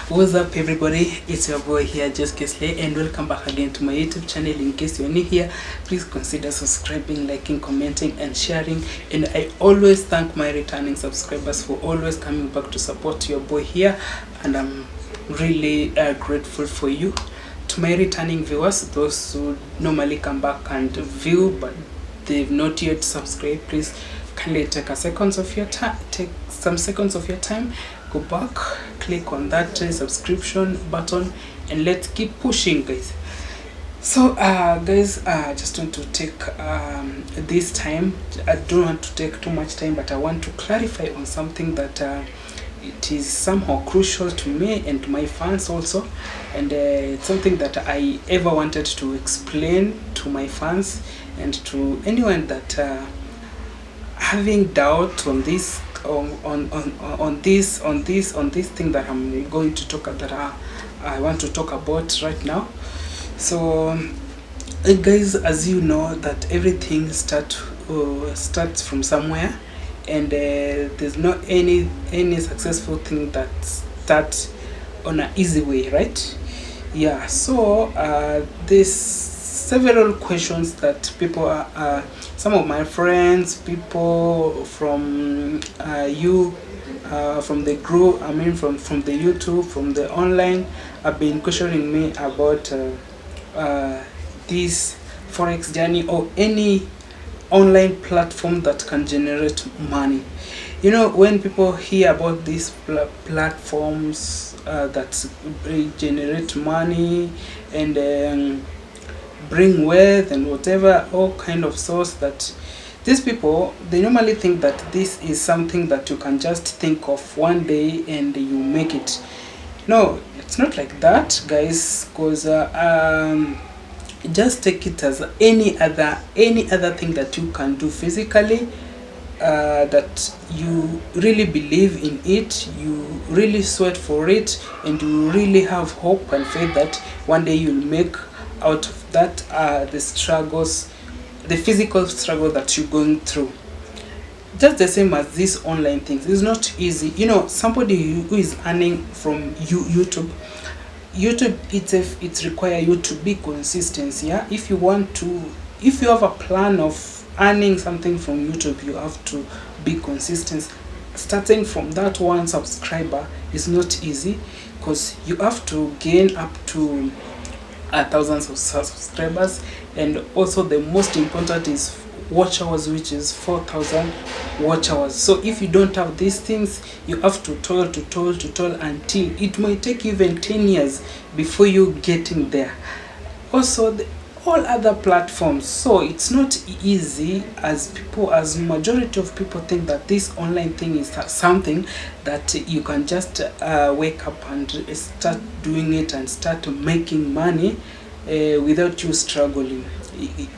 What's up, everybody? It's your boy here, Just Kesley, and welcome back again to my YouTube channel. In case you're new here, please consider subscribing, liking, commenting, and sharing. And I always thank my returning subscribers for always coming back to support your boy here, and I'm really grateful for you. To my returning viewers, those who normally come back and view but they've not yet subscribed, please kindly take some seconds of your time, go back, click on that subscription button, and let's keep pushing, guys. So guys, I just want to take this time. I don't want to take too much time, but I want to clarify on something that it is somehow crucial to me and to my fans also, and it's something that I ever wanted to explain to my fans and to anyone that having doubt on this on this thing that I'm going to talk I want to talk about right now. So guys, as you know that everything starts from somewhere, and there's not any successful thing that starts on an easy way, right? Yeah. So there's several questions that people are some of my friends, people from from the group, I mean from the YouTube, from the online, have been questioning me about this Forex journey or any online platform that can generate money. You know, when people hear about these platforms that generate money and bring wealth and whatever, all kind of source, that these people, they normally think that this is something that you can just think of one day and you make it. No, it's not like that, guys, because just take it as any other thing that you can do physically, that you really believe in it, you really sweat for it, and you really have hope and faith that one day you'll make out of that the struggles, the physical struggle that you're going through. Just the same as these online things, it's not easy. You know, somebody who is earning from YouTube, it require you to be consistent. Yeah, if you have a plan of earning something from YouTube, you have to be consistent. Starting from that one subscriber is not easy, because you have to gain up to thousands of subscribers, and also the most important is watch hours, which is 4,000 watch hours. So if you don't have these things, you have to toil until it might take even 10 years before you getting there. Also all other platforms, so it's not easy as majority of people think that this online thing is something that you can just wake up and start doing it and start making money without you struggling.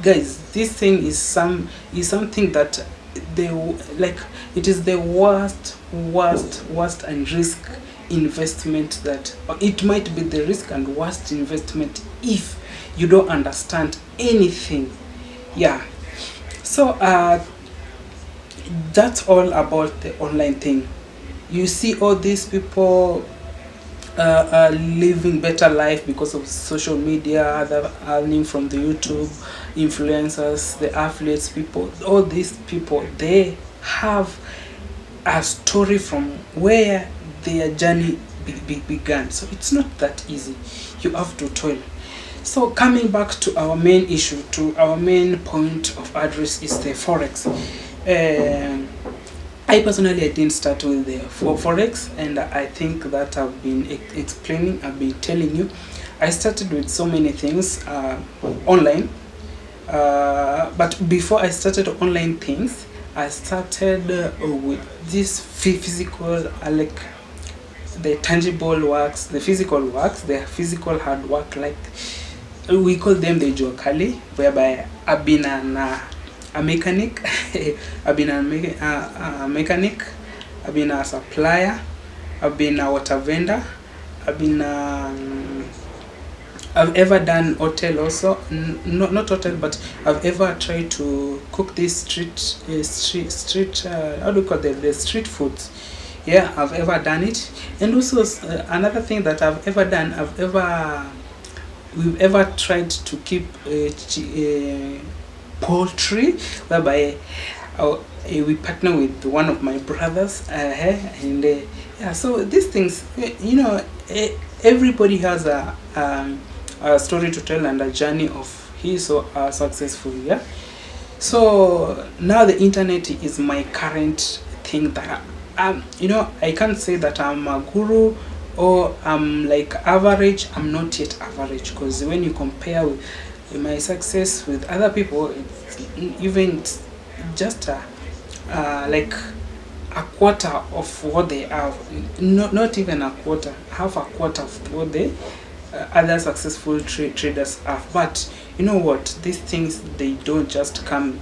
Guys, this thing is something that it is the worst and risk investment, that it might be the risk and worst investment if you don't understand anything. Yeah. So that's all about the online thing. You see all these people living better life because of social media, other earning from the YouTube, influencers, the affiliates people. All these people, they have a story from where their journey began. So it's not that easy. You have to toil. So coming back to our main issue, to our main point of address, is the Forex. I personally didn't start with the Forex, and I think that I've been explaining, I've been telling you. I started with so many things online, but before I started online things, I started with this physical, like the tangible works, the physical works, the physical hard work, like we call them the jokali, whereby I've been a mechanic, I've been a mechanic, I've been a supplier, I've been a water vendor, I've ever done hotel also, not hotel, but I've ever tried to cook this street how do you call them, the street foods. Yeah, I've ever done it. And also another thing that we've ever tried to keep poultry, whereby we partner with one of my brothers, and yeah. So these things, everybody has a story to tell and a journey of his or her successful. Yeah. So now the internet is my current thing that I can't say that I'm a guru or I'm like average. I'm not yet average, because when you compare with my success with other people, it's even just like a quarter of what they have. Not even a quarter, half a quarter of what they other successful traders have. But you know what? These things, they don't just come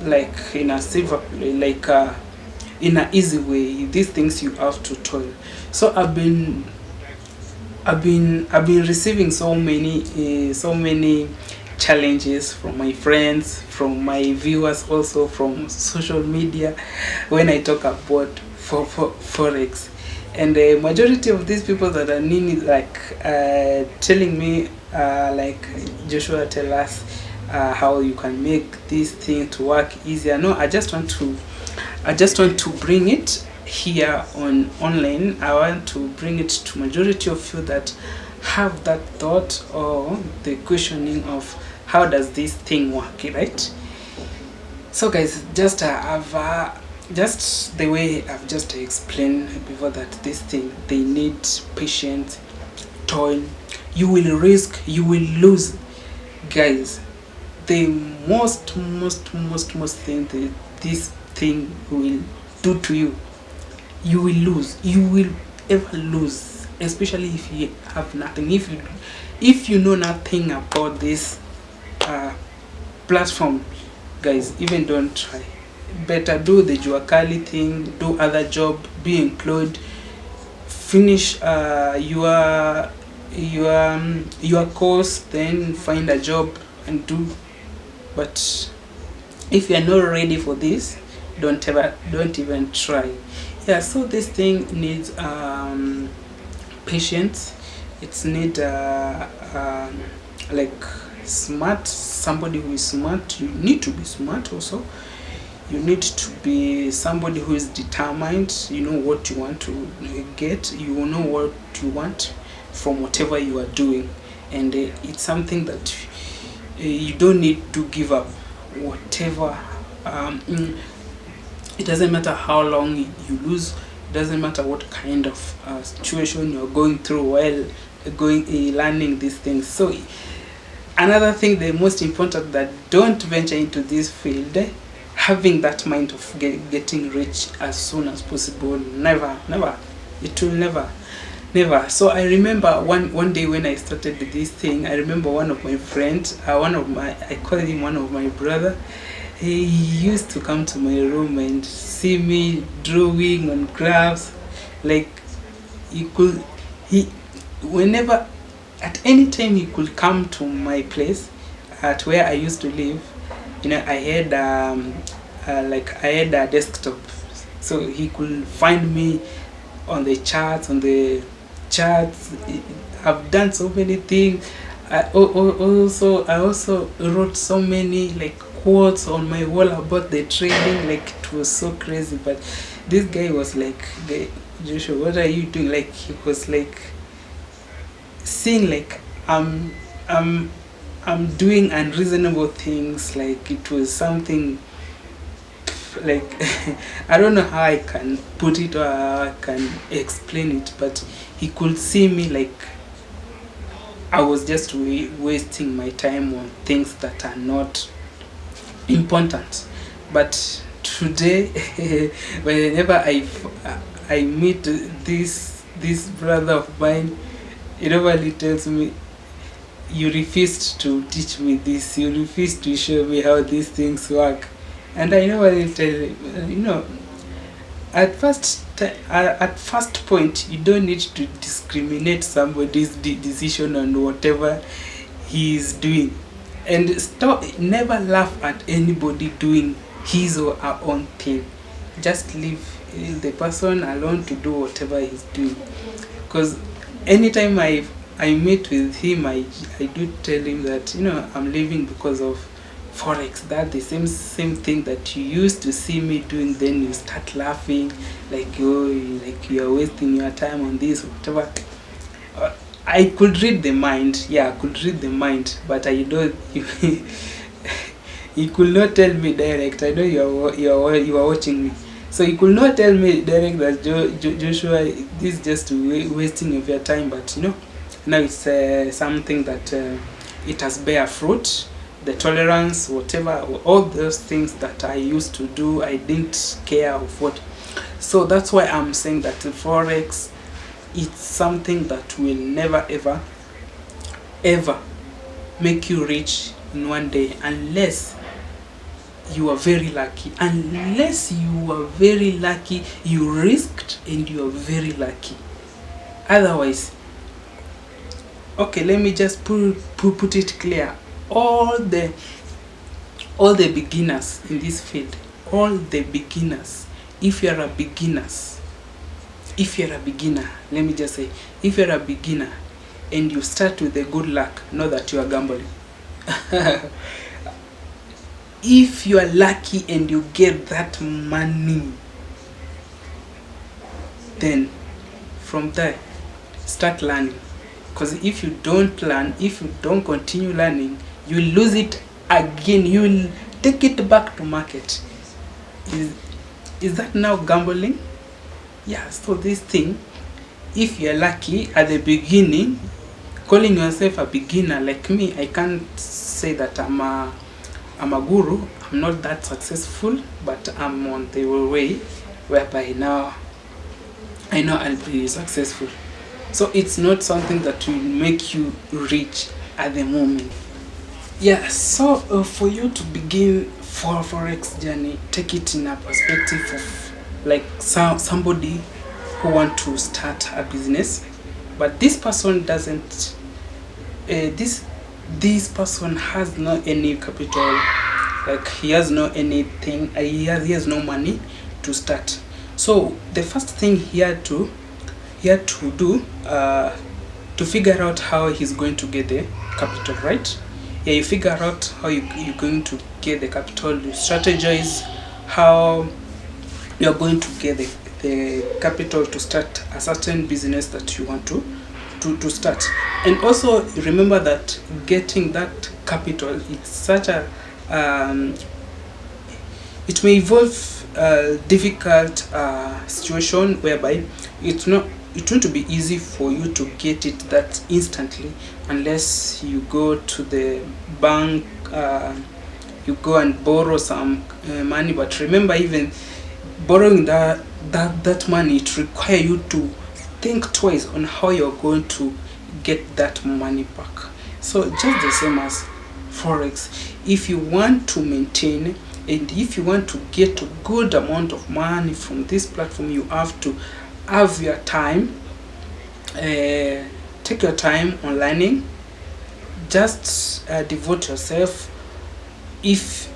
like in a silver play, like in an easy way. These things you have to toil. So I've been receiving so many challenges from my friends, from my viewers, also from social media, when I talk about forex. And the majority of these people that are like telling me like, Joshua, tell us how you can make this thing to work easier. No, I just want to bring it here online. I want to bring it to majority of you that have that thought or the questioning of how does this thing work, right? So guys, just just the way I've just explained before, that this thing, they need patience, toil. You will risk, you will lose, guys. The most thing that this thing will do to you, you will lose, you will ever lose, especially if you have nothing, if you know nothing about this platform. Guys, even don't try. Better do the juakali thing, do other job, be employed, finish your course, then find a job and do. But if you are not ready for this, don't even try. Yeah. So this thing needs patience. It's need like somebody who is smart. You need to be smart also. You need to be somebody who is determined. You know what you want to get. You know what you want from whatever you are doing. And it's something that you don't need to give up. Whatever, it doesn't matter how long you lose. It doesn't matter what kind of situation you're going through while learning these things. So another thing, the most important, that don't venture into this field having that mind of getting rich as soon as possible. Never. It will never. So I remember one day when I started this thing, I remember one of my friends, I call him one of my brother. He used to come to my room and see me drawing on graphs. Like, whenever, at any time he could come to my place at where I used to live. I had I had a desktop, so he could find me on the charts. I've done so many things. I also wrote so many like quotes on my wall about the trading. Like, it was so crazy. But this guy was like, Joshua, what are you doing? Like, he was like seeing like I'm doing unreasonable things. Like, it was something like I don't know how I can put it or how I can explain it, but he could see me like I was just wasting my time on things that are not important. But today, whenever I meet this brother of mine, he normally tells me, you refused to teach me this, you refused to show me how these things work. And I normally tell him, at first point, you don't need to discriminate somebody's decision on whatever he is doing. And never laugh at anybody doing his or her own thing. Just leave the person alone to do whatever he's doing. Because anytime I meet with him, I do tell him that, you know, I'm leaving because of Forex. That the same thing that you used to see me doing, then you start laughing like you're wasting your time on this or whatever. I could read the mind. Yeah, I could read the mind, but I don't. You could not tell me direct. I know you are watching me, so you could not tell me direct that Joshua, this is just wasting of your time. But you know, now it's something that it has bear fruit. The tolerance, whatever, all those things that I used to do, I didn't care of what. So that's why I'm saying that Forex, it's something that will never ever make you rich in one day, unless you are very lucky. Unless you are very lucky, you risked and you are very lucky. Otherwise, okay, let me just put it clear. All the beginners in this field, all the beginners, if you're a beginner, let me just say, if you're a beginner and you start with the good luck, know that you are gambling. If you are lucky and you get that money, then from there start learning. Because if you don't learn, if you don't continue learning, you lose it again. You will take it back to market. Is that now gambling? Yeah. So this thing, if you're lucky at the beginning, calling yourself a beginner like me, I can't say that I'm a guru. I'm not that successful, but I'm on the way whereby now I know I'll be successful. So it's not something that will make you rich at the moment. Yeah, so for you to begin for Forex journey, take it in a perspective of like somebody who want to start a business, but this person doesn't. This person has no any capital, like he has no anything. He has no money to start. So the first thing he had to do to figure out how he's going to get the capital, right? Yeah, you figure out how you're going to get the capital. You strategize how you're going to get the capital to start a certain business that you want to start. And also remember that getting that capital, it's such a it may involve a difficult situation whereby it won't be easy for you to get it that instantly, unless you go to the bank, you go and borrow some money. But remember, even borrowing that money, it requires you to think twice on how you're going to get that money back. So just the same as Forex, if you want to maintain and if you want to get a good amount of money from this platform, you have to have your time, take your time on learning. Just devote yourself. If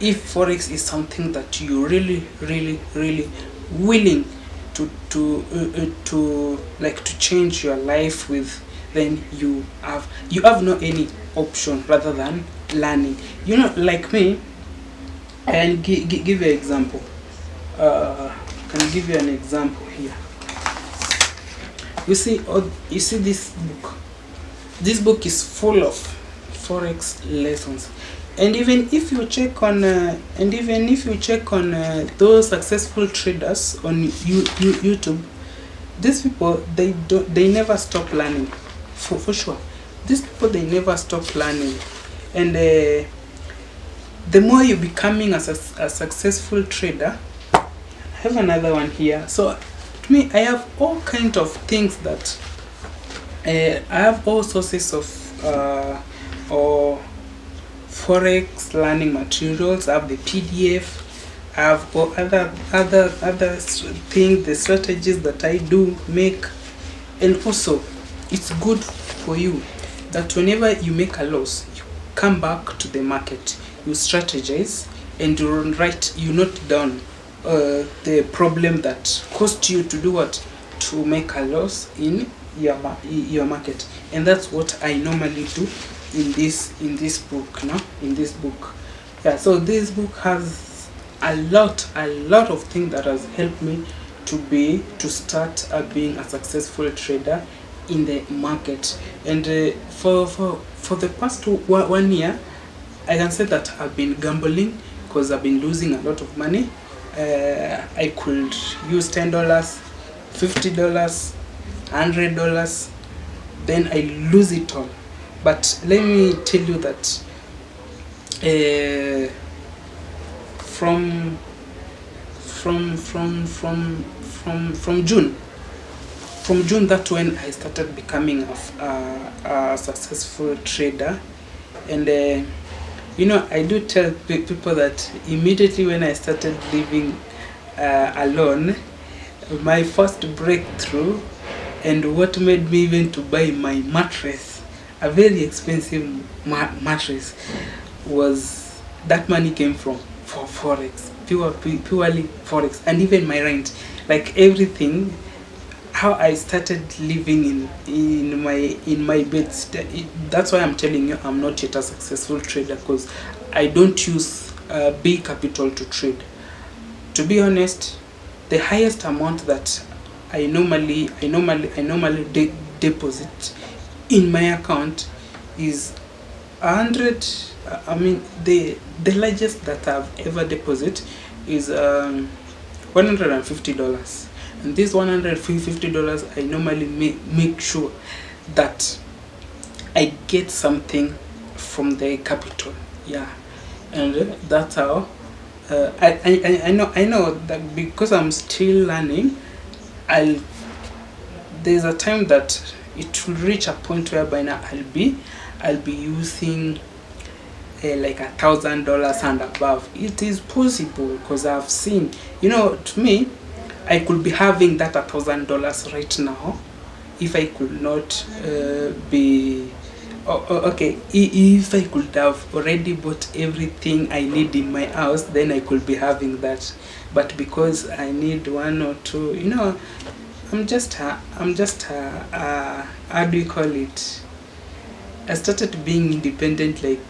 Forex is something that you really willing to like to change your life with, then you have no any option rather than learning. You know, like me, and give you an example. Can give you an example here. You see this book. This book is full of Forex lessons. And even if you check on those successful traders on YouTube, these people, they never stop learning, for sure. These people, they never stop learning. And the more you're becoming a successful trader, I have another one here. So to me, I have all kinds of things that I have all sources of or Forex learning materials. I have the PDF. I have all other things, the strategies that I do make. And also, it's good for you that whenever you make a loss, you come back to the market, you strategize, and you note down the problem that caused you to do what, to make a loss in your market. And that's what I normally do in this book, no, in this book. Yeah, so this book has a lot of things that has helped me to start being a successful trader in the market. And for the past 1 year, I can say that I've been gambling because I've been losing a lot of money. I could use $10, $50, $100, then I lose it all. But let me tell you that from June, that's when I started becoming a successful trader. And I do tell people that immediately when I started living alone, my first breakthrough, and what made me even to buy my mattress, a very expensive mattress, was that money came from Forex, purely Forex. And even my rent, like everything, how I started living in my bed. That's why I'm telling you I'm not yet a successful trader, because I don't use big capital to trade. To be honest, the highest amount that I normally deposit in my account is 100. I mean, the largest that I've ever deposited is $150. And this $150, I normally make sure that I get something from the capital. Yeah, and that's how I know that because I'm still learning, there's a time that it will reach a point whereby now I'll be using like $1,000 and above. It is possible, because I've seen, to me, I could be having that $1,000 right now if I could not be okay. If I could have already bought everything I need in my house, then I could be having that. But because I need one or two, I'm just how do you call it? I started being independent like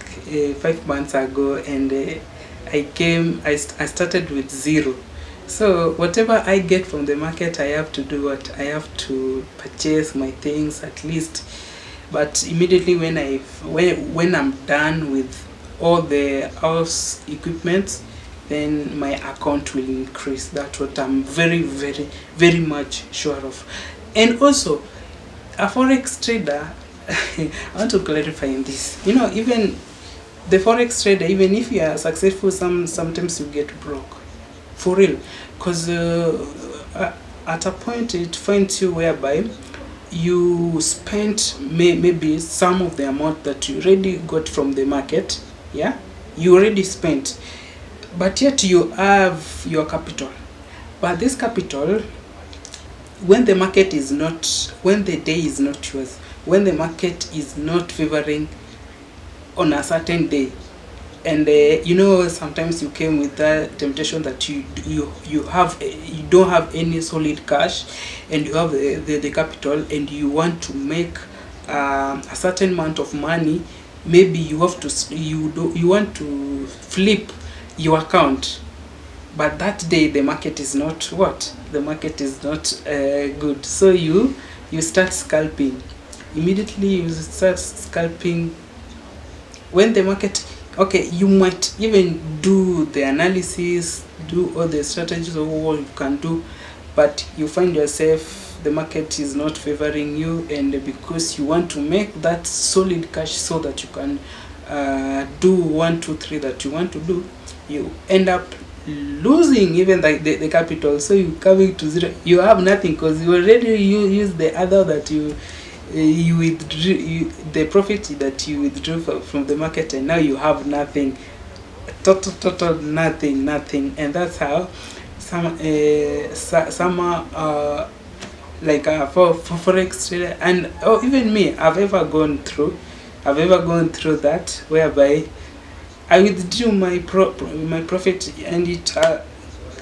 5 months ago, and I started with zero. So whatever I get from the market, I have to do what? I have to purchase my things at least. But immediately when I'm done with all the house equipment, then my account will increase. That's what I'm very, very, very much sure of. And also, a Forex trader, I want to clarify in this. Even the Forex trader, even if you are successful, sometimes you get broke. For real. Because at a point it finds you whereby you spent maybe some of the amount that you already got from the market. Yeah, you already spent, but yet you have your capital. But this capital, when the day is not yours, when the market is not favoring on a certain day, and sometimes you came with that temptation that you don't have any solid cash, and you have the capital, and you want to make a certain amount of money. Maybe you want to flip your account, but that day the market is not good. So you start scalping. Immediately you start scalping when the market, okay, you might even do the analysis, do all the strategies of what you can do, but you find yourself the market is not favoring you, and because you want to make that solid cash so that you can do 1, 2, 3 that you want to do, you end up losing even the capital. So you coming to zero, you have nothing, because you already use the other that you withdrew, the profit that you withdrew from the market, and now you have nothing, total nothing. And that's how some like for Forex trader, and even me, I've ever gone through that, whereby I withdrew my profit, and it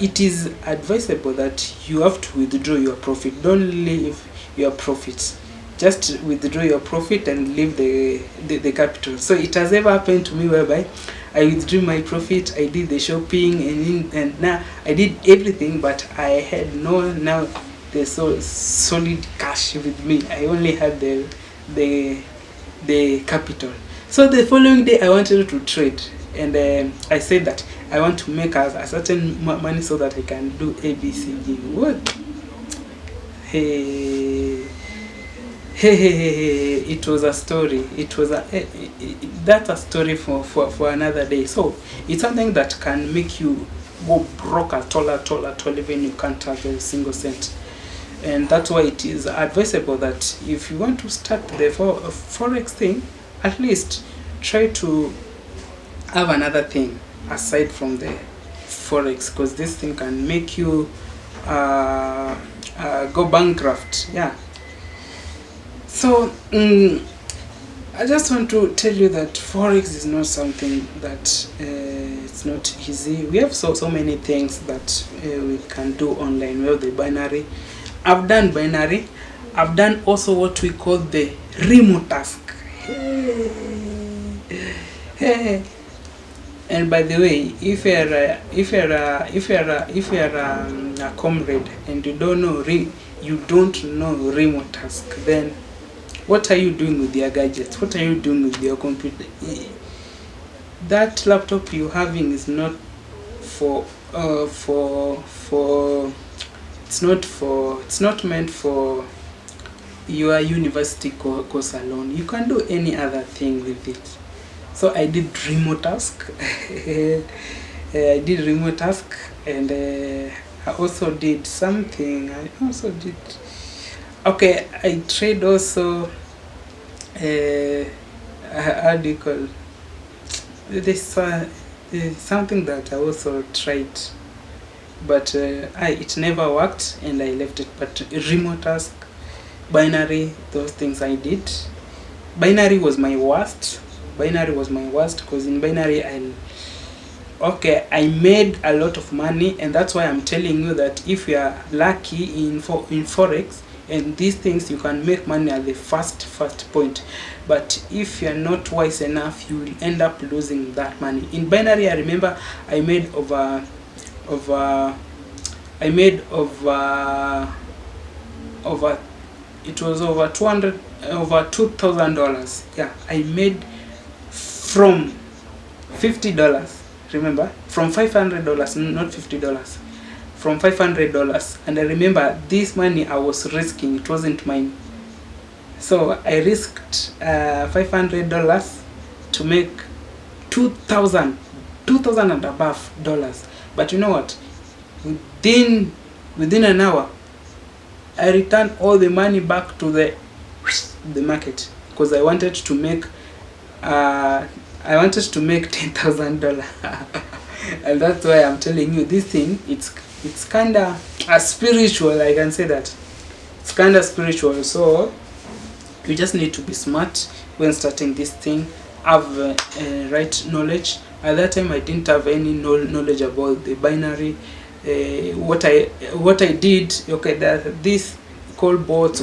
it is advisable that you have to withdraw your profit. Don't leave your profit. Just withdraw your profit and leave the capital. So it has ever happened to me whereby I withdrew my profit, I did the shopping, and now I did everything, but I had now the solid cash with me. I only had the capital. So the following day I wanted to trade, and I said that I want to make a certain money so that I can do ABCD. What? Hey. Hey, it was a story. It was that's a story for another day. So it's something that can make you go broke at all, even you can't have a single cent. And that's why it is advisable that if you want to start the Forex thing, at least try to have another thing aside from the Forex, because this thing can make you go bankrupt. Yeah. So I just want to tell you that Forex is not something that it's not easy. We have so many things that we can do online. We have the binary. I've done binary. I've done also what we call the remote task. Hey. And by the way, if you're a comrade and you don't know remote task, then what are you doing with your gadgets? What are you doing with your computer? That laptop you're having is not it's not meant for your university course alone. You can do any other thing with it. So I did remote task. I did remote task, and I also did something. Okay, I trade also. How do you call? There's something that I also tried, but it never worked, and I left it. But remote task, binary, those things I did. Binary was my worst. Because in binary I made a lot of money, and that's why I'm telling you that if you are lucky in Forex and these things, you can make money at the first point. But if you're not wise enough, you will end up losing that money. In binary, I remember I made over it was over $2,000. Yeah, I made from $50. Remember, from $500, not $50, from $500. And I remember this money I was risking, it wasn't mine. So I risked $500 to make 2,000 and above dollars. But you know what? Within an hour, I returned all the money back to the market, because I wanted to make $10,000. And that's why I'm telling you, this thing, it's kinda spiritual. I can say that it's kinda spiritual. So you just need to be smart when starting this thing. Have right knowledge. At that time, I didn't have any knowledge about the binary. What I did, okay, this called bots.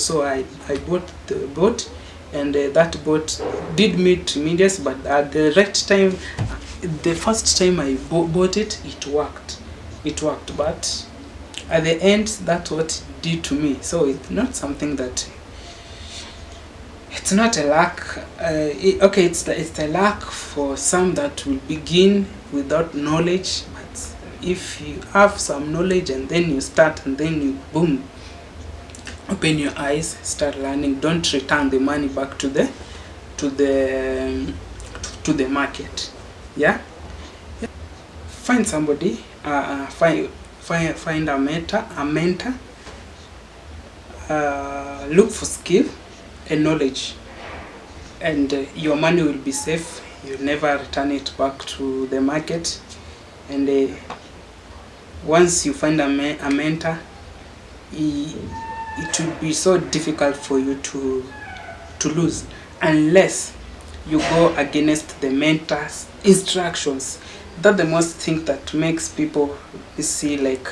So I bought the bot, and that bot did me tremendous. But at the right time, the first time I bought it, it worked. But at the end, that's what it did to me. So it's not something that, it's not a luck. It's a luck for some that will begin without knowledge. But if you have some knowledge and then you start, and then you boom, open your eyes, start learning. Don't return the money back to the market. Yeah. Find somebody. Find a mentor. Look for skill and knowledge, and your money will be safe. You'll never return it back to the market. And once you find a mentor, it will be so difficult for you to lose, unless you go against the mentor's instructions. that the most thing that makes people see like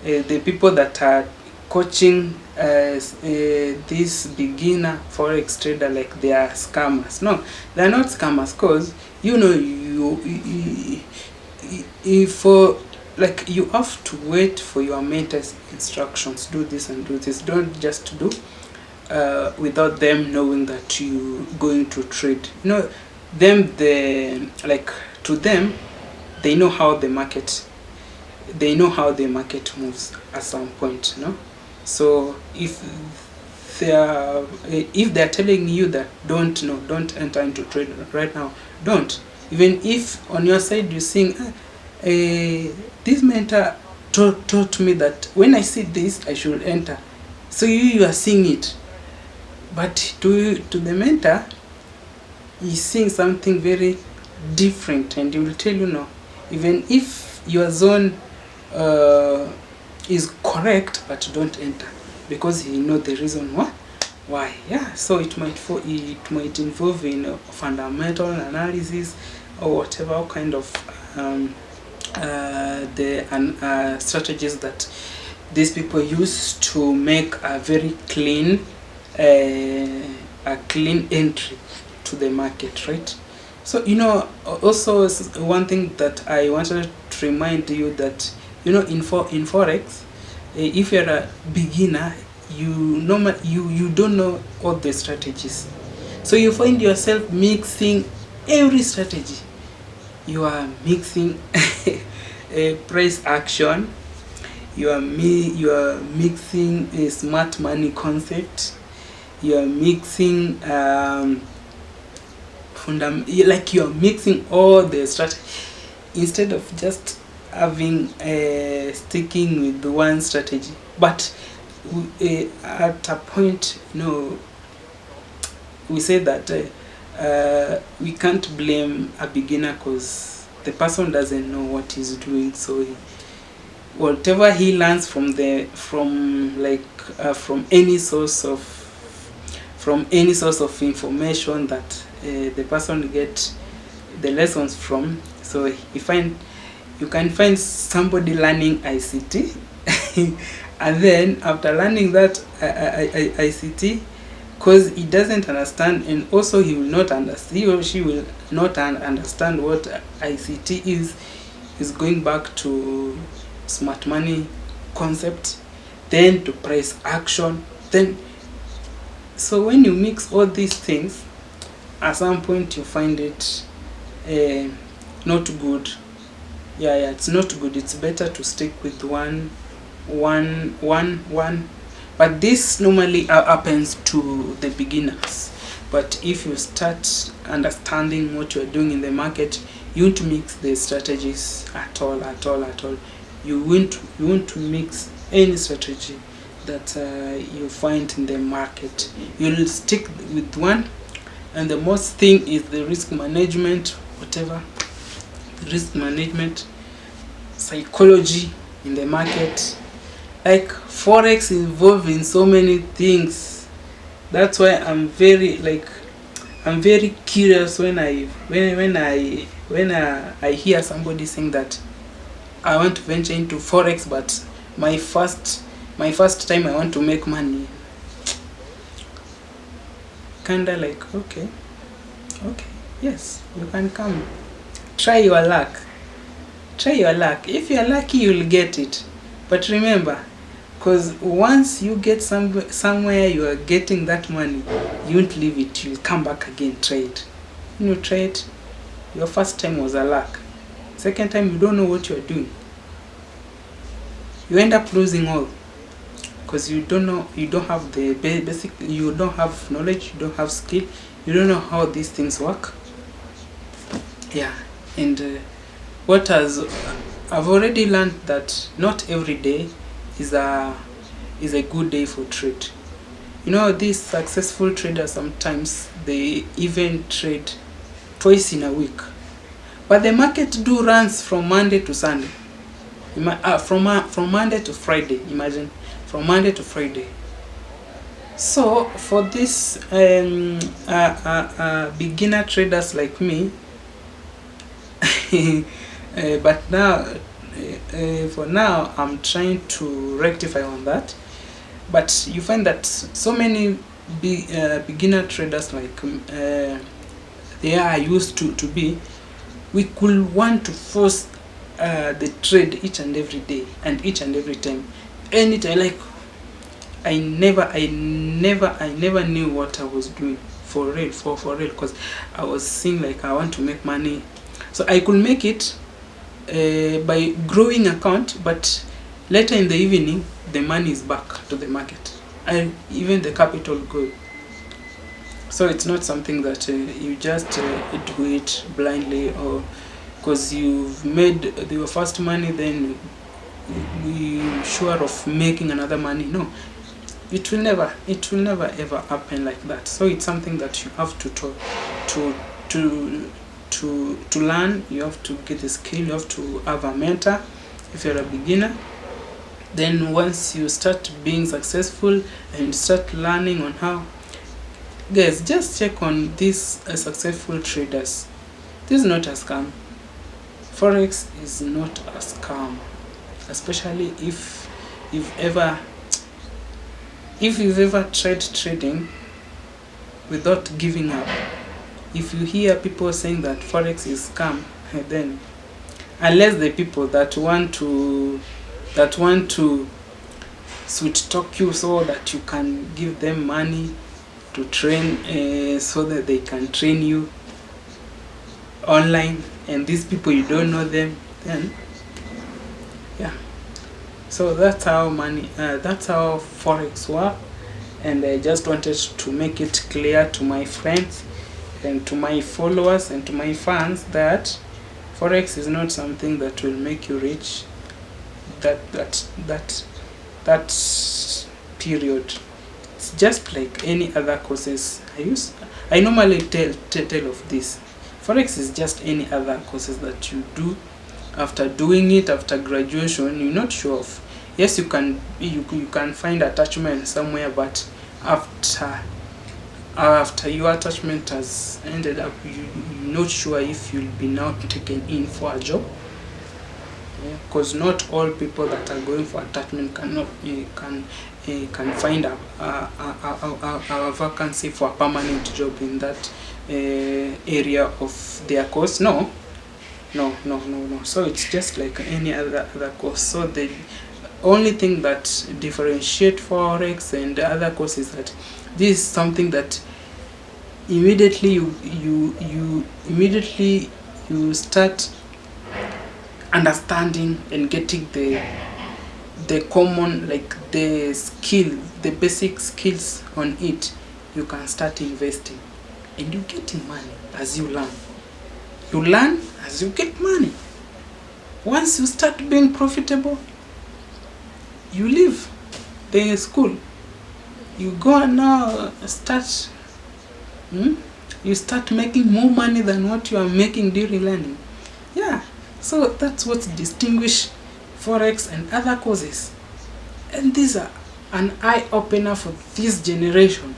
the people that are coaching this beginner forex trader like they are scammers. No, they are not scammers, because you know for like you have to wait for your mentor's instructions, do this and do this. Don't just do without them knowing that you going to trade. You know, them the like to them, they know how the market moves at some point, you know. So if they're telling you that don't enter into trade right now, don't. Even if on your side you're saying this mentor taught me that when I see this I should enter, so you are seeing it, but to the mentor he's seeing something very different, and he will tell you no, even if your zone is correct, but don't enter, because he know the reason why. Yeah, so it might involve in fundamental analysis or whatever kind of the strategies that these people use to make a very clean entry to the market, right? So you know, also one thing that I wanted to remind you that, you know, in forex, if you're a beginner, you don't know all the strategies, so you find yourself mixing every strategy. You are mixing a price action, you are mixing a smart money concept, you are mixing like you are mixing all the strategy, instead of just having sticking with the one strategy. But at a point, you know, we say that we can't blame a beginner, because the person doesn't know what he's doing. So whatever he learns from any source of information that the person get the lessons from, so you can find somebody learning ICT and then after learning that ICT, because he doesn't understand, and also he or she will not understand what ICT is going back to smart money concept, then to price action, then so when you mix all these things, at some point you find it not good. Yeah, it's not good. It's better to stick with one. But this normally happens to the beginners. But if you start understanding what you're doing in the market, you won't mix the strategies at all. You won't mix any strategy that you find in the market. You'll stick with one, and the most thing is the risk management, whatever risk management, psychology in the market. Like forex involved in so many things. That's why I'm very curious when I hear somebody saying that I want to venture into forex, but my first time I want to make money. Kinda like, okay, yes, you can come, try your luck. If you're lucky, you'll get it. But remember, because once you get somewhere you are getting that money, you won't leave it. You'll come back again, try it. You try it. Your first time was a luck. Second time, you don't know what you're doing. You end up losing all, because you don't know. You don't have the basic. You don't have knowledge. You don't have skill. You don't know how these things work. Yeah, and I've already learned that not every day is a good day for trade. You know, these successful traders, sometimes they even trade twice in a week, but the market runs from Monday to Sunday. From Monday to Friday. Imagine, from Monday to Friday. So for this beginner traders like me, But now for now I'm trying to rectify on that. But you find that so many beginner traders, like they are used to be, we could want to force the trade each and every day and each and every time, anytime. Like I never knew what I was doing for real, for real, because I was seeing like I want to make money, so I could make it by growing account, but later in the evening the money is back to the market and even the capital go. So it's not something that you just do it blindly, or because you've made your first money then you sure of making another money. No, it will never ever happen like that. So it's something that you have to learn. You have to get the skill, you have to have a mentor if you're a beginner. Then once you start being successful and start learning on how, guys, just check on these successful traders. This is not a scam. Forex is not a scam, especially if you've ever tried trading without giving up. If you hear people saying that Forex is scam, then unless the people that want to sweet talk you so that you can give them money to train, so that they can train you online, and these people you don't know them, then yeah. So that's how Forex work, and I just wanted to make it clear to my friends and to my followers and to my fans that Forex is not something that will make you rich. That period. It's just like any other courses I normally tell of this. Forex is just any other courses that you do. After doing it, after graduation, you're not sure of. Yes, you can find attachment somewhere, but after your attachment has ended up, you're not sure if you'll be now taken in for a job. Because not all people that are going for attachment can find a vacancy for a permanent job in that area of their course. No. So it's just like any other course. So the only thing that differentiate Forex and the other courses is that this is something that immediately you start understanding and getting the common, like the basic skills on it. You can start investing and you getting money as you learn. You learn as you get money. Once you start being profitable, you leave the school, you go and now start you start making more money than what you are making during learning. Yeah, so that's what distinguish Forex and other courses, and these are an eye-opener for this generation,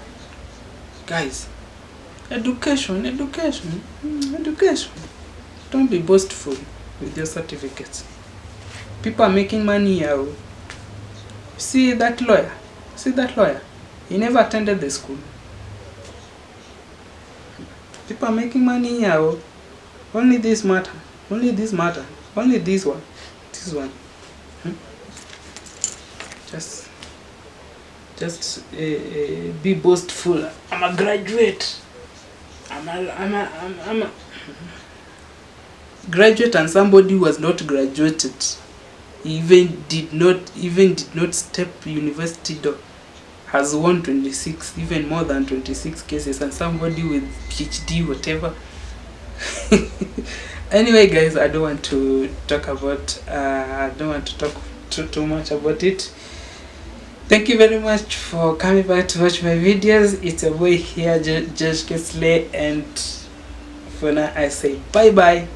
guys. Education. Don't be boastful with your certificates. People are making money here. See that lawyer? He never attended the school. People are making money here. Only this matter. Only this one. Just be boastful. I'm a graduate. I'm a graduate, and somebody who was not graduated even did not step university door has won 26, even more than 26 cases, and somebody with PhD whatever. Anyway, guys, I don't want to talk too much about it. Thank you very much for coming back to watch my videos. It's a boy here, Josh Kesley, and for now I say bye bye.